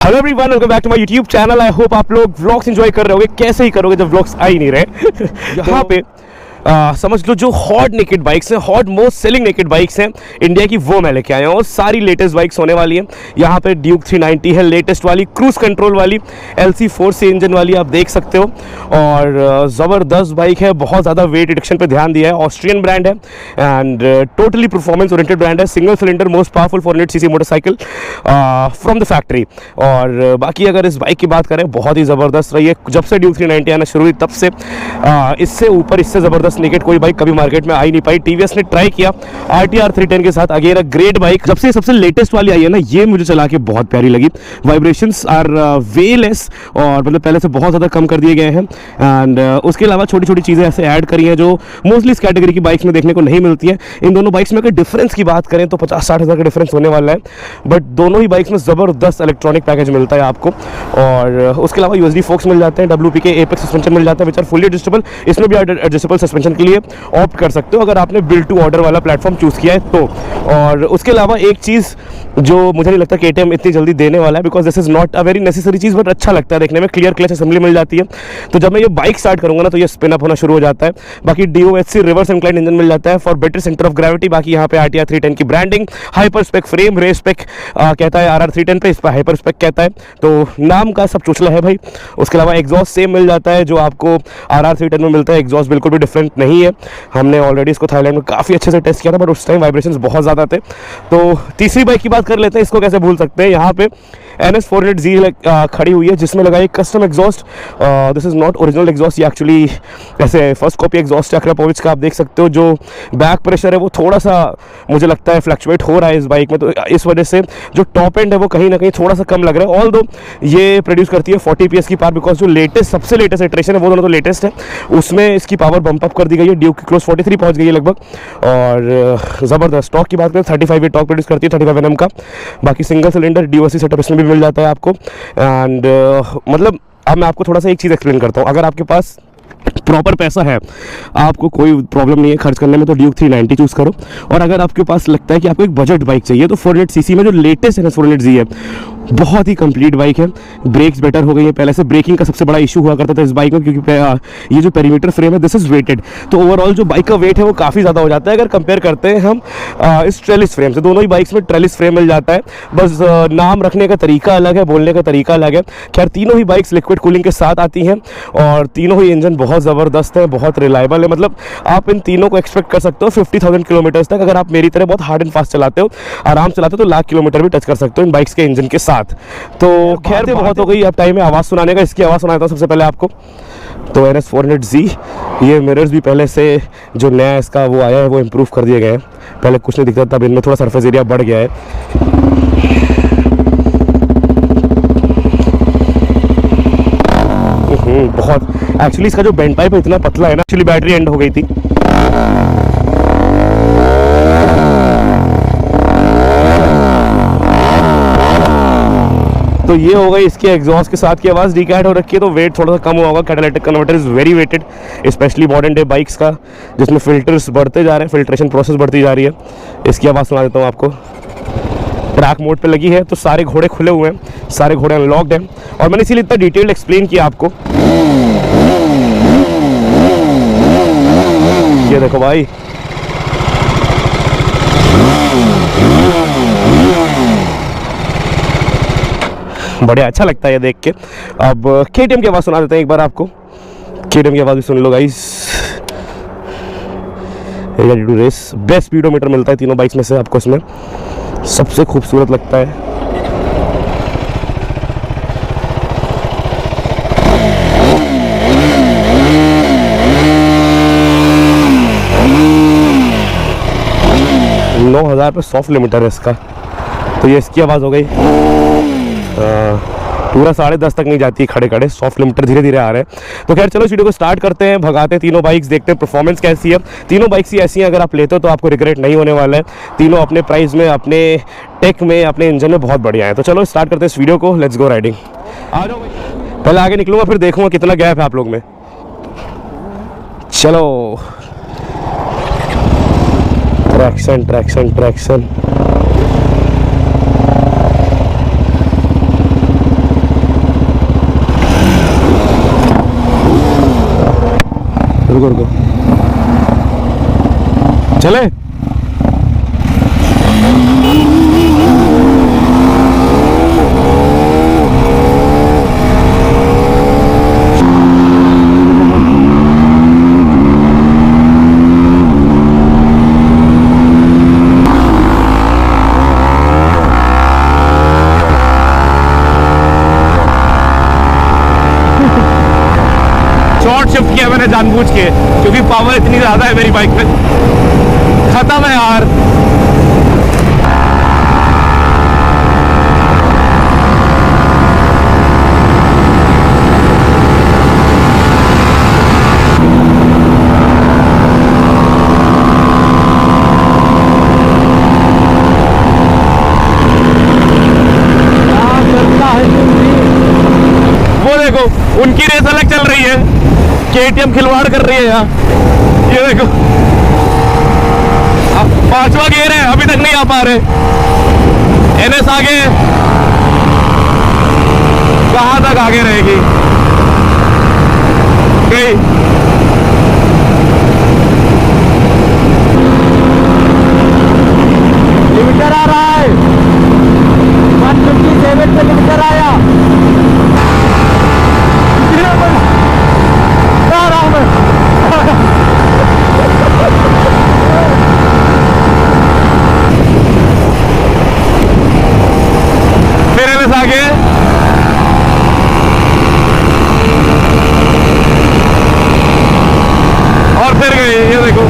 Hello everyone, welcome back to my YouTube channel. I hope आप लोग vlogs enjoy कर रहे होगे। कैसे ही करोगे जब व्लॉग्स आ ही नहीं रहे। यहाँ पे समझ लो जो हॉट नेकेड बाइक्स हैं, hot most selling naked bikes हैं इंडिया की, वो मैं लेके आया हूँ। सारी लेटेस्ट बाइक्स होने वाली हैं। यहाँ पे ड्यूक 390 है, लेटेस्ट वाली क्रूज कंट्रोल वाली LC4C इंजन वाली, आप देख सकते हो। और ज़बरदस्त बाइक है, बहुत ज़्यादा वेट रिडक्शन पे ध्यान दिया है। ऑस्ट्रियन ब्रांड है and totally performance oriented brand है। Single cylinder most powerful 400cc motorcycle from the factory. और बाकी अगर इस बाइक की बात करें, बहुत ही ज़बरदस्त रही है। जब से ड्यूक 390 आना शुरू हुई तब से इससे ऊपर, इससे ज़बरदस्त नेकेड कोई बाइक कभी मार्केट में आ ही नहीं पाई। टीवीएस ने ट्राई किया RTR 310 के साथ, अगेन अ ग्रेट बाइक। जब से सबसे लेटेस्ट वाली आई है ना, ये मुझे चला के बहुत प्यारी लगी। वाइब्रेशंस आर वे लेस, और मतलब पहले से बहुत ज़्यादा कम कर दिए गए हैं। एंड उसके अलावा छोटी छोटी चीज़ें ऐसे ऐड करी हैं जो मोस्टली इस कैटेगरी की बाइक्स में देखने को नहीं मिलती है। इन दोनों बाइक्स में अगर डिफरेंस की बात करें तो 50-60 हज़ार का डिफरेंस होने वाला है, बट दोनों ही बाइक्स में ज़बरदस्त इलेक्ट्रॉनिक पैकेज मिलता है आपको। और उसके अलावा USD फोक्स मिल जाते हैं, WPK एपेक्स सस्पेंशन मिल जाता है, विच आर फुली एडजस्टेबल। इसमें भी एडजस्टेबल सस्पेंशन के लिए ऑप्ट कर सकते हो अगर आपने बिल्ड टू ऑर्डर वाला प्लेटफॉर्म चूज किया है तो। और उसके अलावा एक चीज़ जो मुझे नहीं लगता KTM इतनी जल्दी देने वाला है, because this is not a very necessary cheese, but अच्छा लगता है देखने में। क्लियर क्लच असेंबली मिल जाती है, तो जब मैं ये बाइक स्टार्ट करूंगा ना तो ये स्पिन अप होना शुरू हो जाता है। बाकी DOHC रिवर्स इंक्लाइन इंजन मिल जाता है for better centre of gravity. बाकी यहाँ पे RTR 310 की branding, hyper spec frame, race spec कहता है RR 310 पे, इस पर हाइपर स्पेक कहता है, तो नाम का सब चुचला है भाई। उसके अलावा एग्जॉस्ट सेम मिल जाता है जो आपको RR 310 में मिलता है। एग्जॉस्ट बिल्कुल भी डिफरेंट नहीं है। हमने ऑलरेडी इसको थाईलैंड में काफ़ी अच्छे से टेस्ट किया था, बट उस टाइम वाइब्रेशंस बहुत ज़्यादा थे। तो तीसरी बाइक की बात कर लेते हैं, इसको कैसे भूल सकते हैं। यहाँ पे NS400Z खड़ी हुई है, जिसमें लगा एक custom exhaust. This is not original exhaust, ये एक्चुअली ऐसे फर्स्ट कॉपी एग्जॉस्ट है अक्रापोविच का। आप देख सकते हो जो बैक प्रेशर है वो थोड़ा सा मुझे लगता है फ्लक्चुएट हो रहा है इस बाइक में, तो इस वजह से जो टॉप एंड है वो कहीं ना कहीं थोड़ा सा कम लग रहा है। ऑल दो ये प्रोड्यूस करती है 40 PS की पावर, बिकॉज जो लेटेस्ट, सबसे लेटेस्ट इटरेशन है वो दोनों तो लेटेस्ट है, उसमें इसकी पावर बम्प अप कर दी गई है। ड्यूक की क्लोज 43 पहुंच गई है लगभग। और ज़बरदस्त टॉर्क की बात करें, 35 टॉर्क प्रोड्यूस करती है, 35 Nm का। बाकी सिंगल सिलेंडर DOHC सेटअप इसमें भी मिल जाता है आपको। एंड मतलब अब मैं आपको थोड़ा सा एक चीज़ एक्सप्लेन करता हूँ। अगर आपके पास प्रॉपर पैसा है, आपको कोई प्रॉब्लम नहीं है खर्च करने में, तो ड्यूक 390 चूज़ करो। और अगर आपके पास लगता है कि आपको एक बजट बाइक चाहिए, तो 400cc में जो लेटेस्ट NS400Z है, बहुत ही कंप्लीट बाइक है। ब्रेक्स बेटर हो गई है, पहले से ब्रेकिंग का सबसे बड़ा इशू हुआ करता था इस बाइक में, क्योंकि ये जो पेरीमीटर फ्रेम है दिस इज वेटेड, तो ओवरऑल जो बाइक का वेट है वो काफ़ी ज़्यादा हो जाता है अगर कंपेयर करते हैं हम इस ट्रेलिस फ्रेम से। दोनों ही बाइक्स में ट्रेलिस फ्रेम मिल जाता है, बस नाम रखने का तरीका अलग है, बोलने का तरीका अलग है। खैर, तीनों ही बाइक्स लिक्विड कूलिंग के साथ आती हैं और तीनों ही इंजन बहुत ज़बरदस्त है, बहुत रिलायबल है। मतलब आप इन तीनों को एक्सपेक्ट कर सकते हो 50,000 किलोमीटर्स तक। अगर आप मेरी तरह बहुत हार्ड एंड फास्ट चलाते हो, आराम चलाते हो, तो 1,00,000 किलोमीटर भी टच कर सकते हो इन बाइक्स के इंजन के साथ। तो खैर बहुत हो गई, अब टाइम है आवाज़ सुनाने का। इसकी आवाज़ सुनाता हूँ सबसे पहले आपको। तो NS400Z, ये मिरर्स भी पहले से जो नया इसका वो आया है वो इम्प्रूव कर दिए गए हैं। पहले कुछ नहीं दिखता था, अब इनमें थोड़ा सरफेस एरिया बढ़ गया है। बहुत एक्चुअली इसका जो बेंड पाइप इतना पतला है ना, एक्चुअली बैटरी एंड हो गई थी। तो ये हो गई इसके एग्जॉस्ट के साथ की आवाज़। डीकैट हो रखी है तो वेट थोड़ा सा कम हुआ होगा। Catalytic converter is very weighted, especially modern day bikes का, जिसमें फिल्टर्स बढ़ते जा रहे हैं, फिल्ट्रेशन प्रोसेस बढ़ती जा रही है। इसकी आवाज़ सुना देता हूँ आपको। ट्रैक मोड पे लगी है तो सारे घोड़े खुले हुए हैं, सारे घोड़े अनलॉक्ड हैं, और मैंने इसीलिए इतना डिटेल्ड एक्सप्लेन किया आपको। ये देखो भाई, बढ़िया अच्छा लगता है ये देख के। अब KTM की आवाज़ सुना देते हैं एक बार आपको। KTM की आवाज़ भी सुन लो गाइस। रेस बेस्ट स्पीडोमीटर मिलता है तीनों बाइक्स में से आपको, इसमें सबसे खूबसूरत लगता है। $9,000 पे सॉफ्ट लिमिटर है इसका। तो ये इसकी आवाज़ हो गई। पूरा 10.5 तक नहीं जाती है खड़े खड़े, सॉफ्ट लिमिटर धीरे धीरे आ रहे हैं। तो खैर चलो इस वीडियो को स्टार्ट करते हैं, भगाते हैं तीनों बाइक्स, देखते हैं परफॉर्मेंस कैसी है। तीनों बाइक्स ही ऐसी हैं, अगर आप लेते हो तो आपको रिग्रेट नहीं होने वाला है। तीनों अपने प्राइस में, अपने टेक में, अपने इंजन में बहुत बढ़िया है। तो चलो स्टार्ट करते हैं इस वीडियो को, लेट्स गो राइडिंग। आ जाओ भाई, पहले आगे निकलूंगा फिर देखूंगा कितना गैप है आप लोग में। चलो, ट्रैक्शन ट्रैक्शन ट्रैक्शन। रुको रुको, चले। शिफ्ट किया मैंने जानबूझ के, क्योंकि पावर इतनी ज्यादा है मेरी बाइक में। खत्म है यार। वो देखो उनकी रेस अलग चल रही है, KTM खिलवाड़ कर रही है यहाँ। ये देखो 5वां गियर है, अभी तक नहीं आ पा रहे। NS आगे, कहाँ तक आगे रहेगी गई। लिमिटर आ रहा है, 157 पे लिमिटर आया। आगे और फिर गए, ये देखो।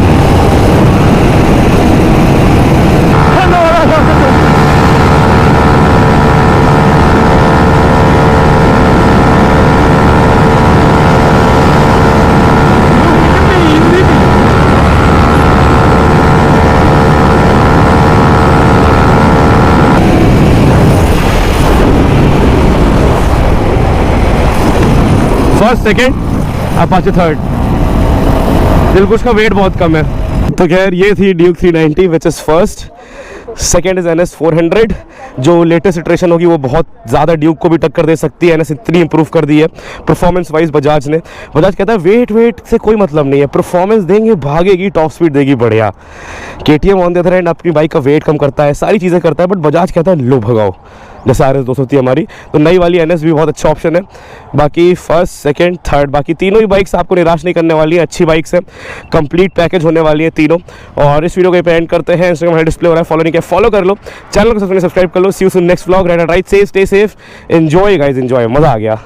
First second, Apache third. दिलकुश का वेट बहुत कम है। तो खैर ये थी Duke 390 which is first. Second is NS 400, जो लेटेस्ट इटरेशन होगी वो बहुत ज़्यादा ड्यूक को भी टक्कर दे सकती है। NS इतनी इंप्रूव कर दी है परफॉर्मेंस वाइज बजाज ने। बजाज कहता है वेट से कोई मतलब नहीं है, परफॉर्मेंस देंगे, भागेगी, टॉप स्पीड देगी, बढ़िया। KTM on the other hand अपनी बाइक का वेट कम करता है, सारी चीज़ें करता है, बट बजाज कहता है लो भगाओ, जैसे RS 200 हमारी। तो नई वाली NS भी बहुत अच्छा ऑप्शन है। बाकी फर्स्ट सेकंड थर्ड, बाकी तीनों ही बाइक्स आपको निराश नहीं करने वाली है, अच्छी बाइक्स है, कंप्लीट पैकेज होने वाली है तीनों। और इस वीडियो को पे एंड करते हैं। इंस्टाग्राम में डिस्प्ले हो रहा है, फॉलो नहीं किया फॉलो कर लो, चैनल को सब्सक्राइब कर लो। See you soon next vlog. Right, stay safe, enjoy guys, enjoy, मजा आ गया।